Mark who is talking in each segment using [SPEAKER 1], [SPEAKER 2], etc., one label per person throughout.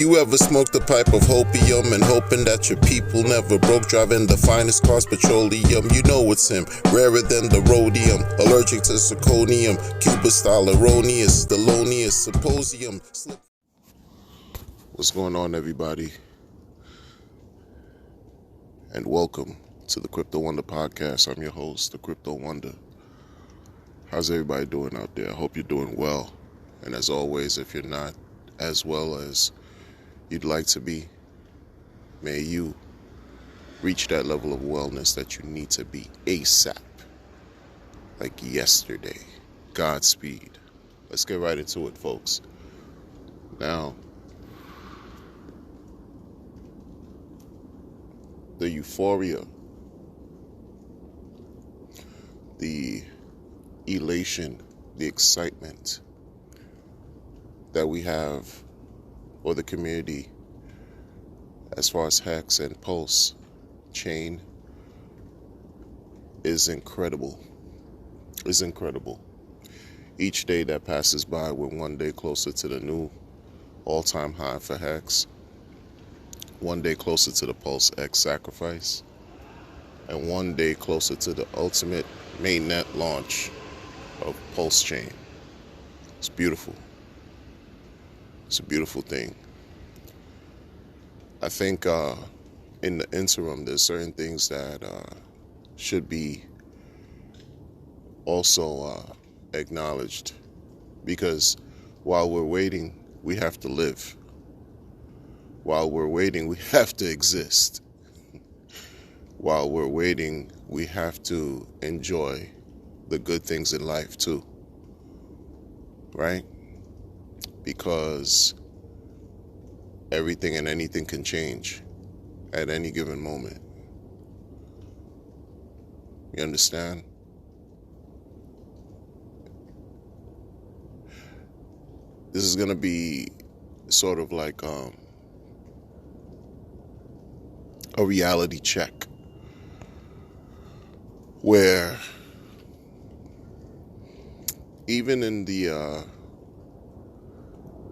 [SPEAKER 1] You ever smoked a pipe of hopium and hoping that your people never broke, driving the finest cars, petroleum? You know it's him, rarer than the rhodium, allergic to zirconium, Cuba style erroneous, Thelonious symposium. What's going on, everybody? And welcome to the Crypto Wonder Podcast. I'm your host, the Crypto Wonder. How's everybody doing out there? I hope you're doing well. And as always, if you're not as well as you'd like to be, may you reach that level of wellness that you need to be ASAP, like yesterday. Godspeed. Let's get right into it, folks. Now, the euphoria, the elation, the excitement that we have, or the community, as far as Hex and PulseChain, is incredible. Is incredible. Each day that passes by, we're one day closer to the new all-time high for Hex, one day closer to the pulseX sacrifice, and one day closer to the ultimate mainnet launch of PulseChain. It's beautiful. It's a beautiful thing. I think in the interim, there's certain things that should be also acknowledged, because while we're waiting, we have to live. While we're waiting, we have to exist. While we're waiting, we have to enjoy the good things in life too, right? Because everything and anything can change at any given moment. You understand? This is going to be sort of like a reality check, where even in the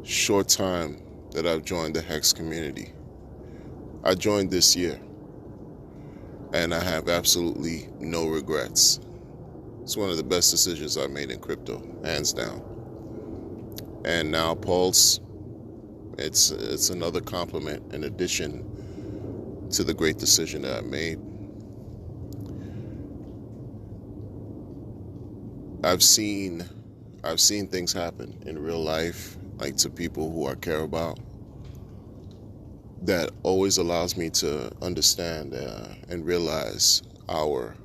[SPEAKER 1] short time that I've joined the Hex community, I joined this year, and I have absolutely no regrets. It's one of the best decisions I've made in crypto, hands down. And now Pulse, it's another compliment in addition to the great decision that I made. I've seen things happen in real life, like to people who I care about, that always allows me to understand and realize our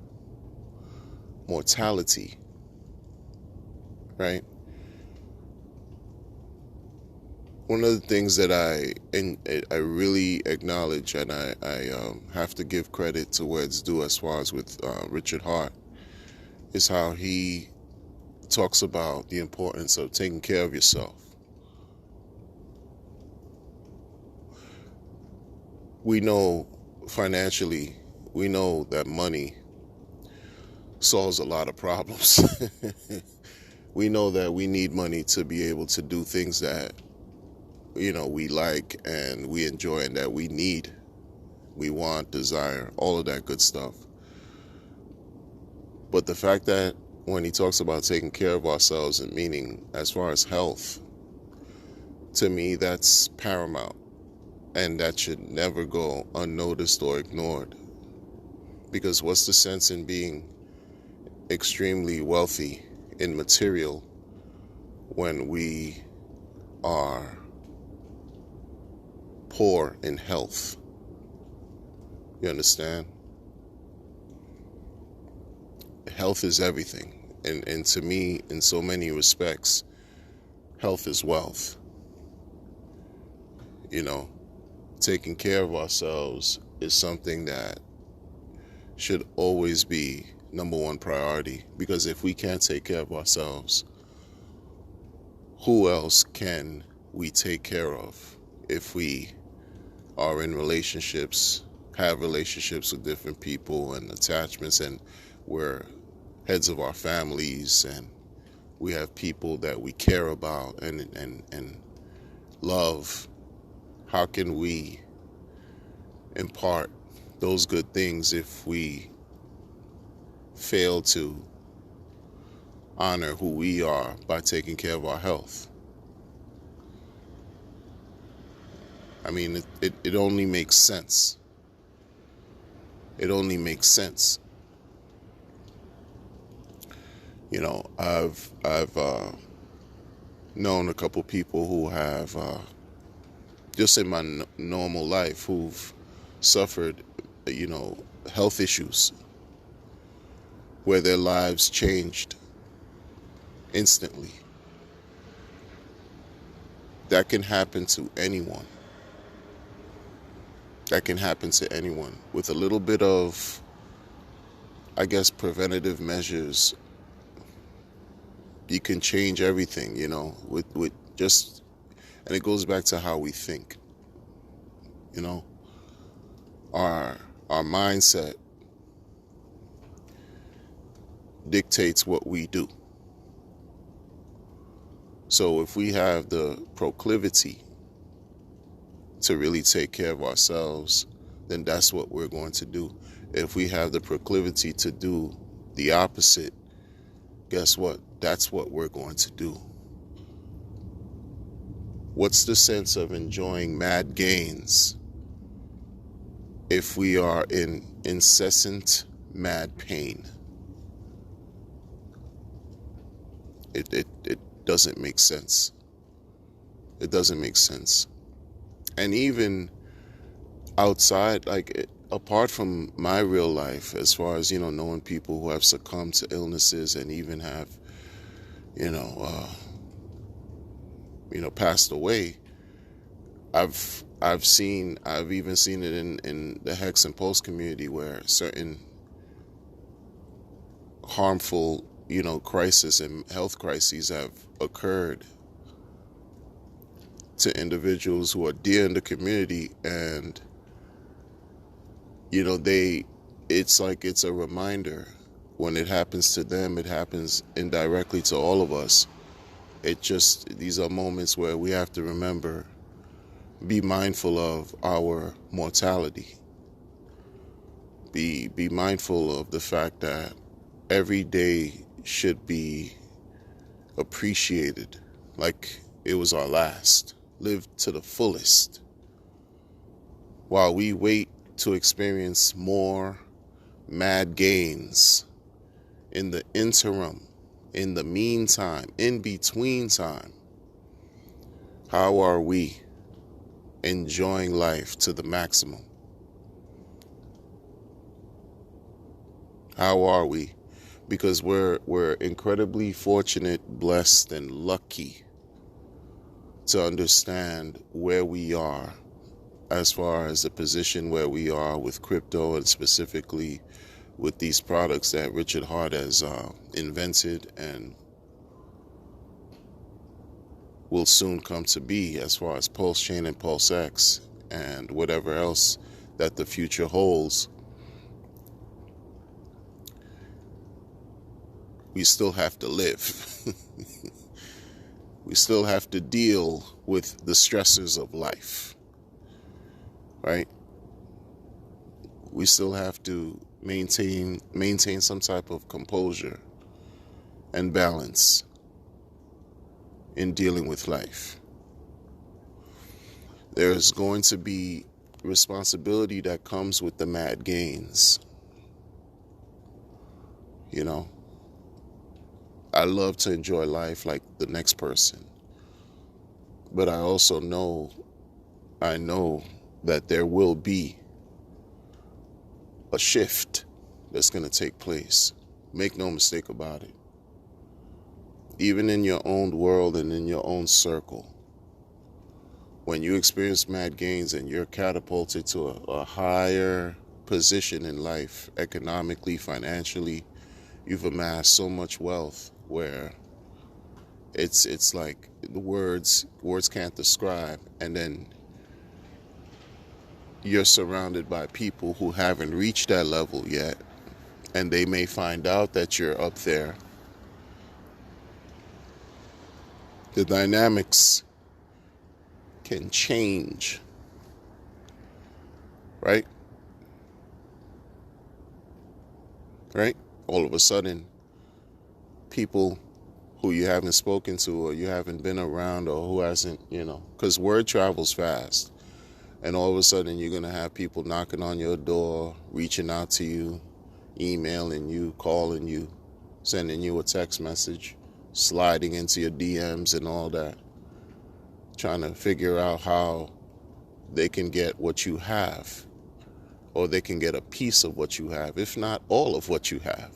[SPEAKER 1] mortality, right? One of the things that I really acknowledge, and I have to give credit to where it's due as far as with Richard Hart, is how he talks about the importance of taking care of yourself. We know financially, we know that money solves a lot of problems. We know that we need money to be able to do things that, we like and we enjoy and that we need, we want, desire, all of that good stuff. But the fact that when he talks about taking care of ourselves, and meaning as far as health, to me, that's paramount. And that should never go unnoticed or ignored. Because what's the sense in being extremely wealthy in material when we are poor in health? You understand? Health is everything. And to me, in so many respects, health is wealth. Taking care of ourselves is something that should always be number one priority, because if we can't take care of ourselves, who else can we take care of? If we are in relationships, have relationships with different people and attachments, and we're heads of our families, and we have people that we care about and love, how can we impart those good things if we fail to honor who we are by taking care of our health? I mean, it only makes sense. It only makes sense. You know, I've known a couple people who have, just in my normal life, who've suffered, health issues where their lives changed instantly. That can happen to anyone. That can happen to anyone with a little bit of, I guess, preventative measures. You can change everything, with just, and it goes back to how we think. Our mindset dictates what we do. So if we have the proclivity to really take care of ourselves, then that's what we're going to do. If we have the proclivity to do the opposite, guess what? That's what we're going to do. What's the sense of enjoying mad gains if we are in incessant mad pain? It doesn't make sense. It doesn't make sense. And even outside, apart from my real life, as far as, knowing people who have succumbed to illnesses and even have, passed away, I've even seen it in the Hex and Pulse community, where certain harmful, crisis and health crises have occurred to individuals who are dear in the community, and it's like it's a reminder. When it happens to them, it happens indirectly to all of us. These are moments where we have to remember, be mindful of our mortality. Be mindful of the fact that every day should be appreciated like it was our last. Live to the fullest while we wait to experience more mad gains in the interim, in the meantime, in between time. How are we enjoying life to the maximum? How are we? Because we're incredibly fortunate, blessed, and lucky to understand where we are as far as the position where we are with crypto, and specifically with these products that Richard Hart has invented and will soon come to be, as far as PulseChain and pulseX and whatever else that the future holds. We still have to live. We still have to deal with the stressors of life, right? We still have to maintain some type of composure and balance in dealing with life. There's going to be responsibility that comes with the mad gains. I love to enjoy life like the next person, but I also know that there will be a shift that's going to take place. Make no mistake about it. Even in your own world and in your own circle, when you experience mad gains and you're catapulted to a higher position in life, economically, financially, you've amassed so much wealth where it's like the words can't describe, and then you're surrounded by people who haven't reached that level yet, and they may find out that you're up there. The dynamics can change right? Right? All of a sudden, people who you haven't spoken to or you haven't been around or who hasn't, because word travels fast. And all of a sudden, you're going to have people knocking on your door, reaching out to you, emailing you, calling you, sending you a text message, sliding into your DMs and all that, trying to figure out how they can get what you have, or they can get a piece of what you have, if not all of what you have.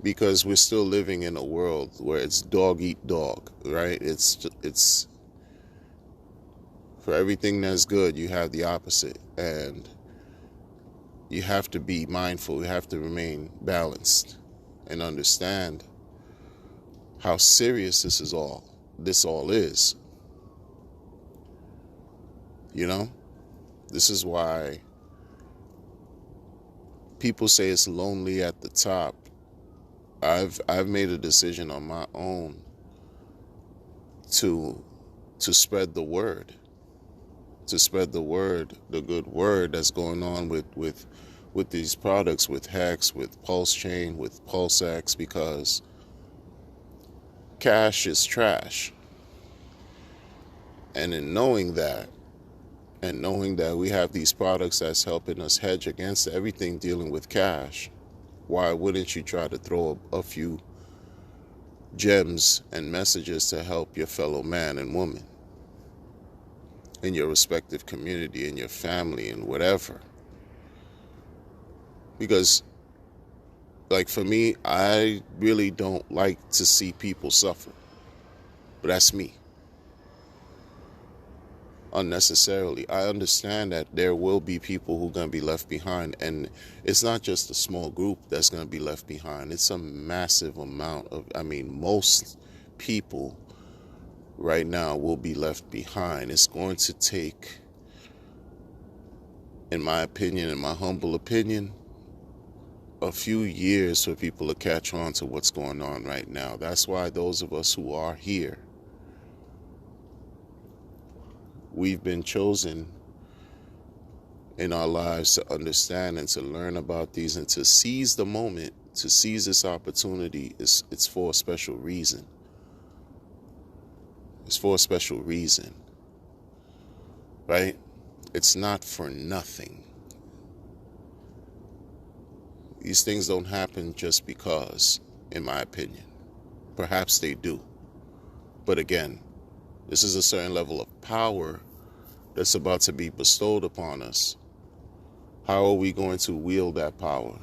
[SPEAKER 1] Because we're still living in a world where it's dog eat dog, right? It's for everything that's good, you have the opposite. And you have to be mindful. You have to remain balanced and understand how serious this all is. This is why people say it's lonely at the top. I've made a decision on my own to spread the word, the good word that's going on with these products, with Hex, with PulseChain, with pulseX, because cash is trash. And in knowing that, we have these products that's helping us hedge against everything dealing with cash, why wouldn't you try to throw a few gems and messages to help your fellow man and woman in your respective community, in your family, and whatever? Because, like, for me, I really don't like to see people suffer. But that's me. Unnecessarily. I understand that there will be people who are going to be left behind, and it's not just a small group that's going to be left behind. It's a massive amount of, most people right now will be left behind. It's going to take, in my opinion, in my humble opinion, a few years for people to catch on to what's going on right now. That's why those of us who are here, we've been chosen in our lives to understand and to learn about these and to seize the moment, to seize this opportunity. It's for a special reason. It's for a special reason, right? It's not for nothing. These things don't happen just because, in my opinion. Perhaps they do. But again, this is a certain level of power that's about to be bestowed upon us. How are we going to wield that power?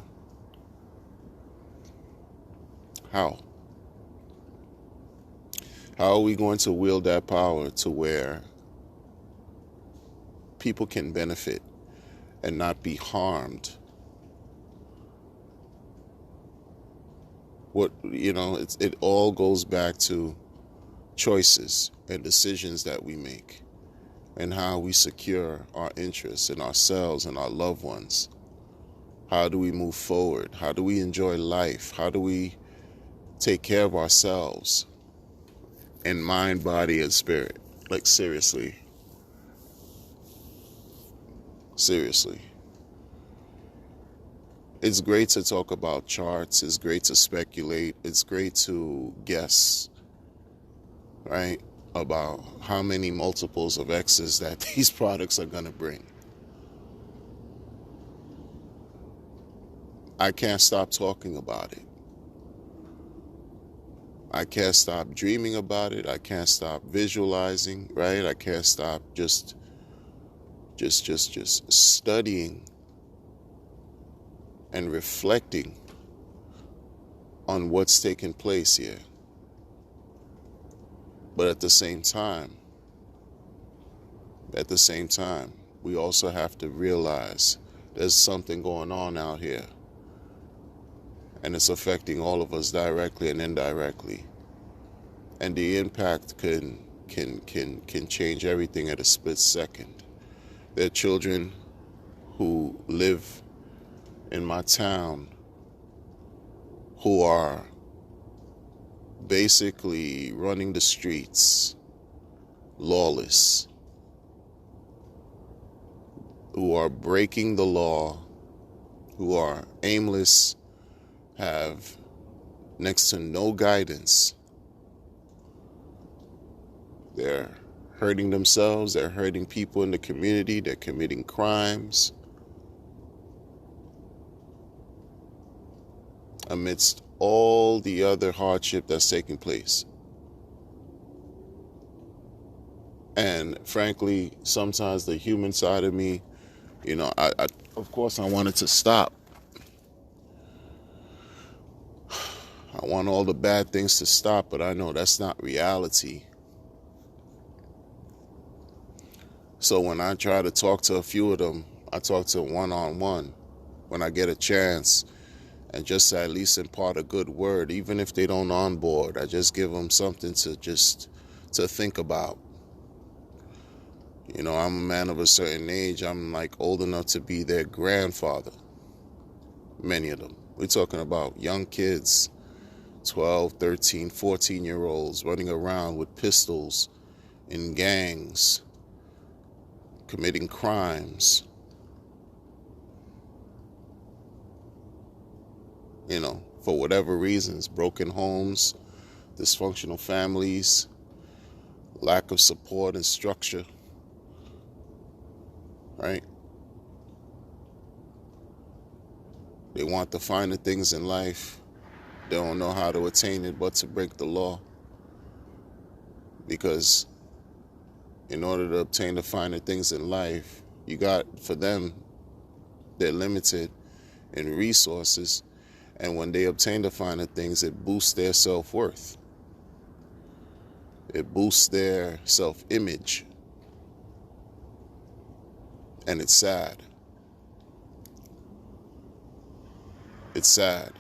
[SPEAKER 1] How? How are we going to wield that power to where people can benefit and not be harmed? It all goes back to choices and decisions that we make, and how we secure our interests in ourselves and our loved ones. How do we move forward? How do we enjoy life? How do we take care of ourselves in mind, body, and spirit? Like, seriously. Seriously. It's great to talk about charts. It's great to speculate. It's great to guess, right, about how many multiples of X's that these products are going to bring. I can't stop talking about it. I can't stop dreaming about it. I can't stop visualizing, right? I can't stop just studying and reflecting on what's taking place here. But at the same time, we also have to realize there's something going on out here, and it's affecting all of us directly and indirectly. And the impact can change everything at a split second. There are children who live in my town who are basically running the streets, lawless, who are breaking the law, who are aimless, have next to no guidance. They're hurting themselves, they're hurting people in the community, they're committing crimes amidst all the other hardship that's taking place. And frankly, sometimes the human side of me, I of course I want it to stop. I want all the bad things to stop, but I know that's not reality. So when I try to talk to a few of them, I talk to one-on-one when I get a chance, and just at least impart a good word, even if they don't on board. I just give them something to think about. I'm a man of a certain age. I'm like old enough to be their grandfather. Many of them. We're talking about young kids, 12, 13, 14-year-olds running around with pistols in gangs, committing crimes. For whatever reasons, broken homes, dysfunctional families, lack of support and structure, right? They want the finer things in life. They don't know how to attain it but to break the law. Because in order to obtain the finer things in life, for them, they're limited in resources. And when they obtain the finer things, it boosts their self-worth. It boosts their self-image. And it's sad. It's sad.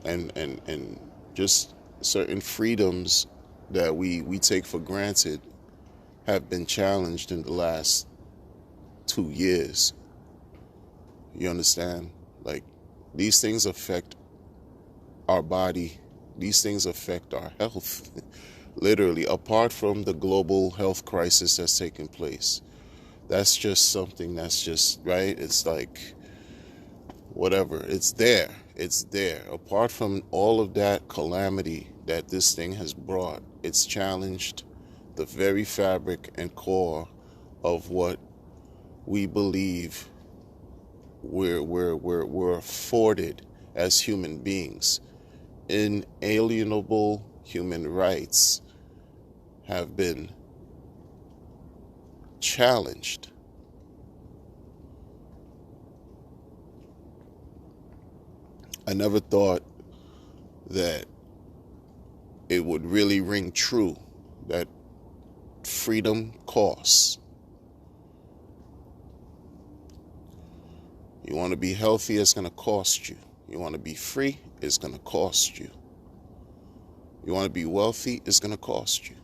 [SPEAKER 1] And just certain freedoms that we take for granted have been challenged in the last 2 years. You understand? Like, these things affect our body. These things affect our health. Literally, apart from the global health crisis that's taking place. That's just something that's just, right? It's like, whatever. It's there. It's there. Apart from all of that calamity that this thing has brought, it's challenged the very fabric and core of what we believe we're afforded as human beings. Inalienable human rights have been challenged. I never thought that it would really ring true that freedom costs. You want to be healthy, it's going to cost you. You want to be free, it's going to cost you. You want to be wealthy, it's going to cost you.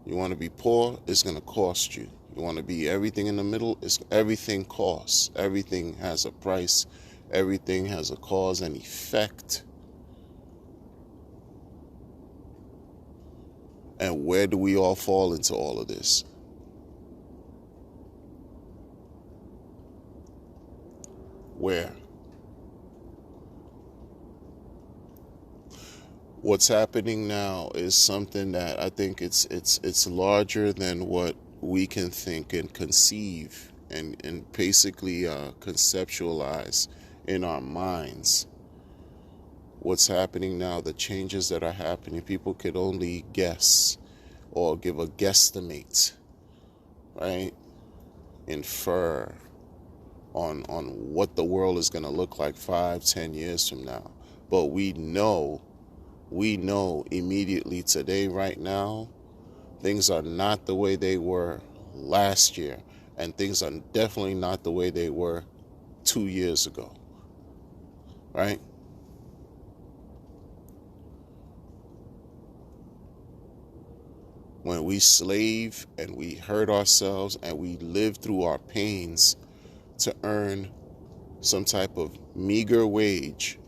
[SPEAKER 1] You want to be poor, it's going to cost you. You want to be everything in the middle, everything costs. Everything has a price. Everything has a cause and effect. And where do we all fall into all of this? Where? What's happening now is something that I think it's larger than what we can think and conceive and basically conceptualize in our minds. What's happening now, the changes that are happening, people could only guess or give a guesstimate, right? Infer on what the world is going to look like 5-10 years from now. But we know immediately today, right now, things are not the way they were last year, and things are definitely not the way they were 2 years ago, right? When we slave and we hurt ourselves and we live through our pains to earn some type of meager wage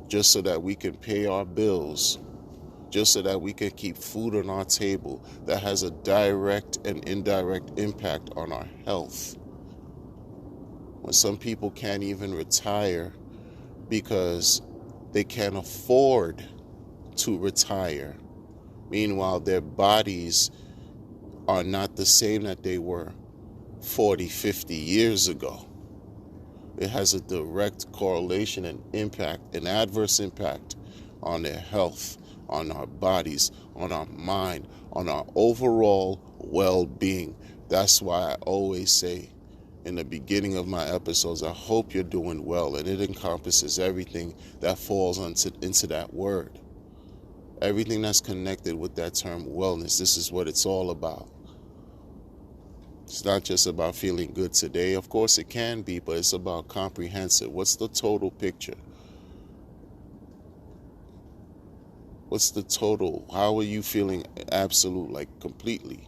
[SPEAKER 1] just so that we can pay our bills, just so that we can keep food on our table that has a direct and indirect impact on our health. When some people can't even retire because they can't afford to retire. Meanwhile, their bodies are not the same that they were 40, 50 years ago. It has a direct correlation and impact, an adverse impact on their health, on our bodies, on our mind, on our overall well-being. That's why I always say in the beginning of my episodes, I hope you're doing well, and it encompasses everything that falls into that word. Everything that's connected with that term wellness. This is what it's all about. It's not just about feeling good today. Of course it can be, but it's about comprehensive. What's the total picture? What's the total? How are you feeling absolute, like completely?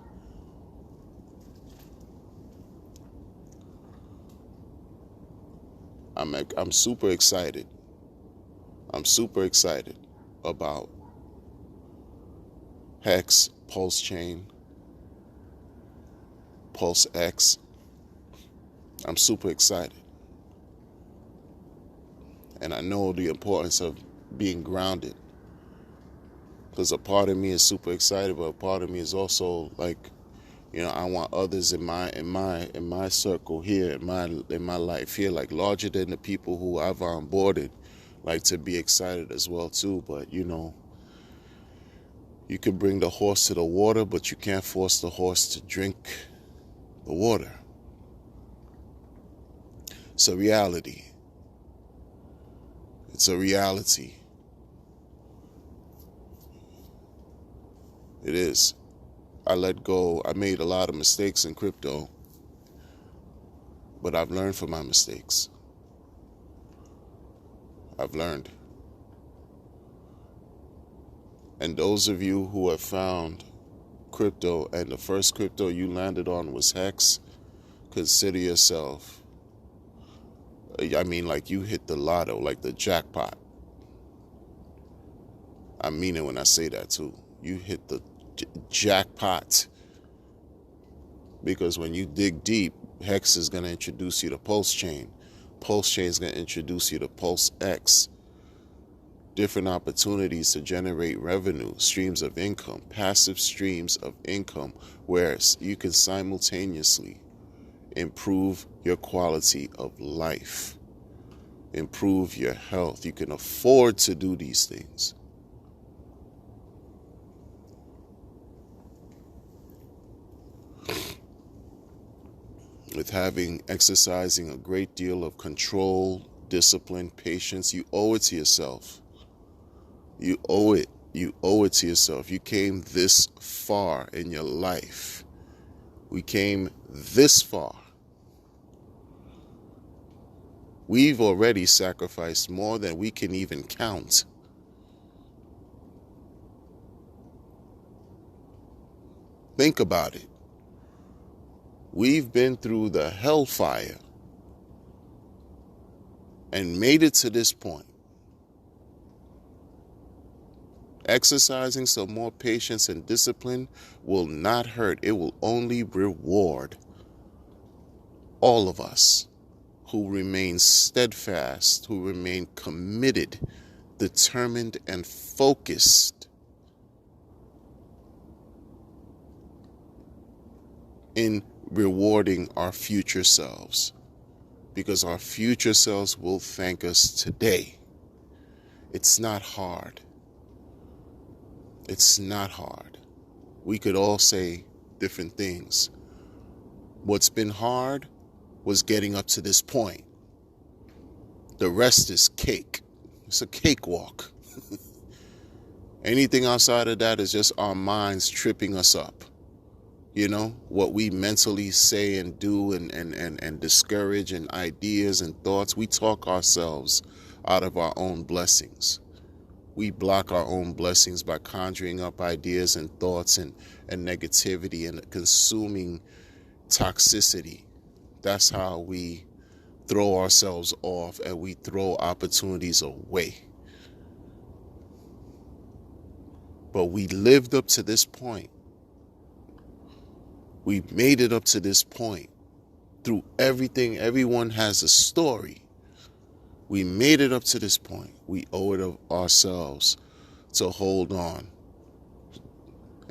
[SPEAKER 1] I'm super excited. I'm super excited about Hex, PulseChain, pulseX. I'm super excited. And I know the importance of being grounded. Because a part of me is super excited, but a part of me is also like, I want others in my circle here, in my life here, like larger than the people who I've onboarded, like to be excited as well too. But you can bring the horse to the water, but you can't force the horse to drink the water. It's a reality. It's a reality. It is. I let go. I made a lot of mistakes in crypto, but I've learned from my mistakes. I've learned. And those of you who have found crypto and the first crypto you landed on was Hex, consider yourself, like you hit the lotto, like the jackpot. I mean it when I say that too. You hit the jackpot. Because when you dig deep, Hex is going to introduce you to PulseChain. PulseChain is going to introduce you to pulseX. Different opportunities to generate revenue, streams of income, passive streams of income, where you can simultaneously improve your quality of life, improve your health. You can afford to do these things. With exercising a great deal of control, discipline, patience, you owe it to yourself. You owe it. You owe it to yourself. You came this far in your life. We came this far. We've already sacrificed more than we can even count. Think about it. We've been through the hellfire and made it to this point. Exercising some more patience and discipline will not hurt. It will only reward all of us who remain steadfast, who remain committed, determined, and focused in rewarding our future selves. Because our future selves will thank us today. It's not hard. It's not hard. We could all say different things. What's been hard was getting up to this point. The rest is cake. It's a cakewalk. Anything outside of that is just our minds tripping us up. What we mentally say and do and discourage, and ideas and thoughts. We talk ourselves out of our own blessings. We block our own blessings by conjuring up ideas and thoughts and negativity and consuming toxicity. That's how we throw ourselves off, and we throw opportunities away. But we lived up to this point. We made it up to this point. Through everything, everyone has a story. We made it up to this point. We owe it of ourselves to hold on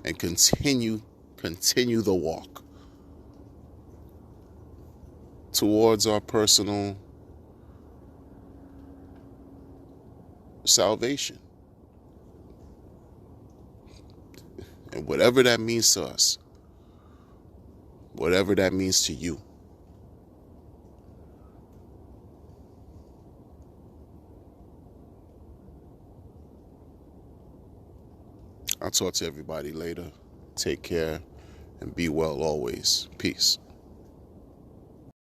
[SPEAKER 1] and continue the walk towards our personal salvation. And whatever that means to us, whatever that means to you. I'll talk to everybody later. Take care and be well always. Peace.